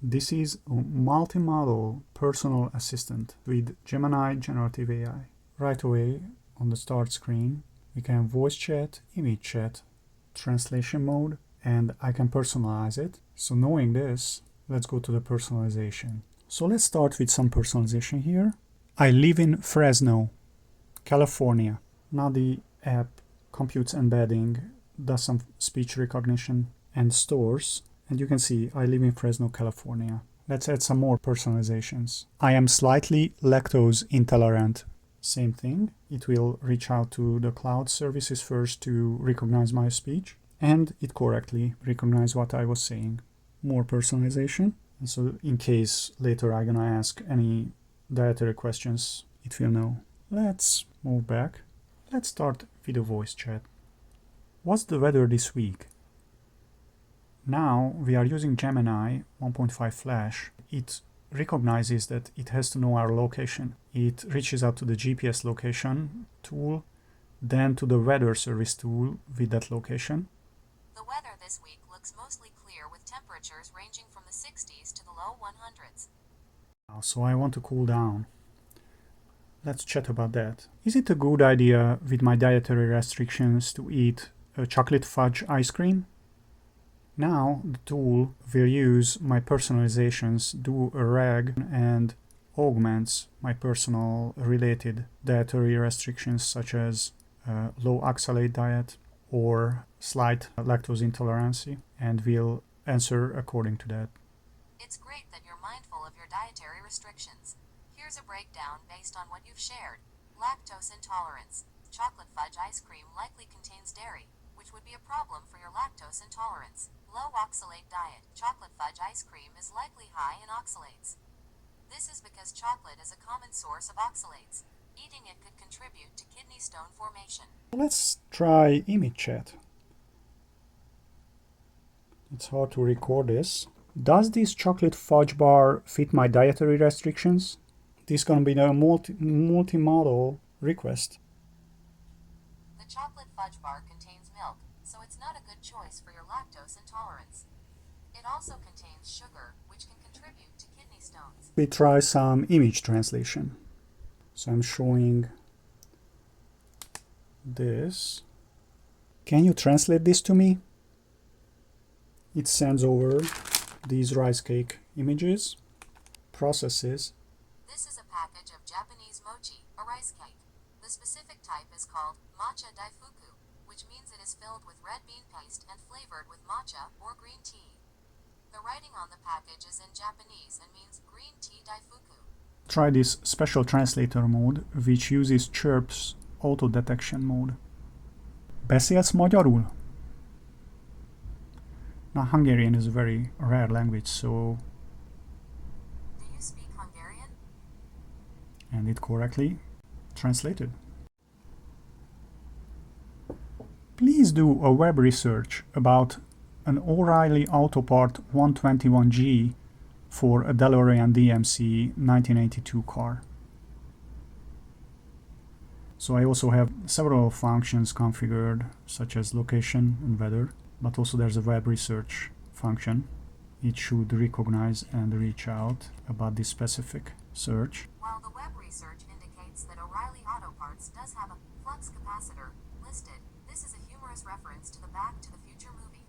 This is a multi-modal personal assistant with Gemini generative AI. Right away on the start screen, we can voice chat, image chat, translation mode, and I can personalize it. So knowing this, let's go to the personalization. So let's start with some personalization here. I live in Fresno, California. Now the app computes embedding, does some speech recognition and stores. And you can see I live in Fresno, California. Let's add some more personalizations. I am slightly lactose intolerant. Same thing. It will reach out to the cloud services first to recognize my speech, and it correctly recognizes what I was saying. More personalization. And so in case later I'm gonna ask any dietary questions, it will know. Let's move back. Let's start with a voice chat. What's the weather this week? Now we are using Gemini 1.5 Flash. It recognizes that it has to know our location. It reaches out to the GPS location tool, then to the weather service tool with that location. The weather this week looks mostly clear with temperatures ranging from the 60s to the low 100s. So I want to cool down. Let's chat about that. Is it a good idea with my dietary restrictions to eat a chocolate fudge ice cream? Now the tool will use my personalizations, do a reg, and augments my personal related dietary restrictions such as low oxalate diet or slight lactose intolerance, and will answer according to that. It's great that you're mindful of your dietary restrictions. Here's a breakdown based on what you've shared. Lactose intolerance. Chocolate fudge ice cream likely contains dairy, which would be a problem for your lactose intolerance. Low oxalate diet. Chocolate fudge ice cream is likely high in oxalates. This is because chocolate is a common source of oxalates. Eating it could contribute to kidney stone formation. Let's try image chat. It's hard to record this. Does this chocolate fudge bar fit my dietary restrictions? This is going to be a multi-modal request. The chocolate fudge bar contains milk, so it's not a good choice for your lactose intolerance. It also contains sugar, which can contribute to kidney stones. We try some image translation. So I'm showing this. Can you translate this to me? It sends over these rice cake images, processes. This is a package of Japanese mochi, a rice cake. The specific type is called matcha daifuku, which means it is filled with red bean paste and flavored with matcha or green tea. The writing on the package is in Japanese and means green tea daifuku. Try this special translator mode, which uses chirps auto detection mode. Beszélsz magyarul? Now Hungarian is a very rare language, so... Do you speak Hungarian? And it correctly translated. Please do a web research about an O'Reilly Auto Part 121G for a DeLorean DMC 1982 car. So I also have several functions configured, such as location and weather, but also there's a web research function. It should recognize and reach out about this specific search. While the web research indicates that O'Reilly Auto Parts does have a flux capacitor listed, this is a humorous reference to the Back to the Future movie.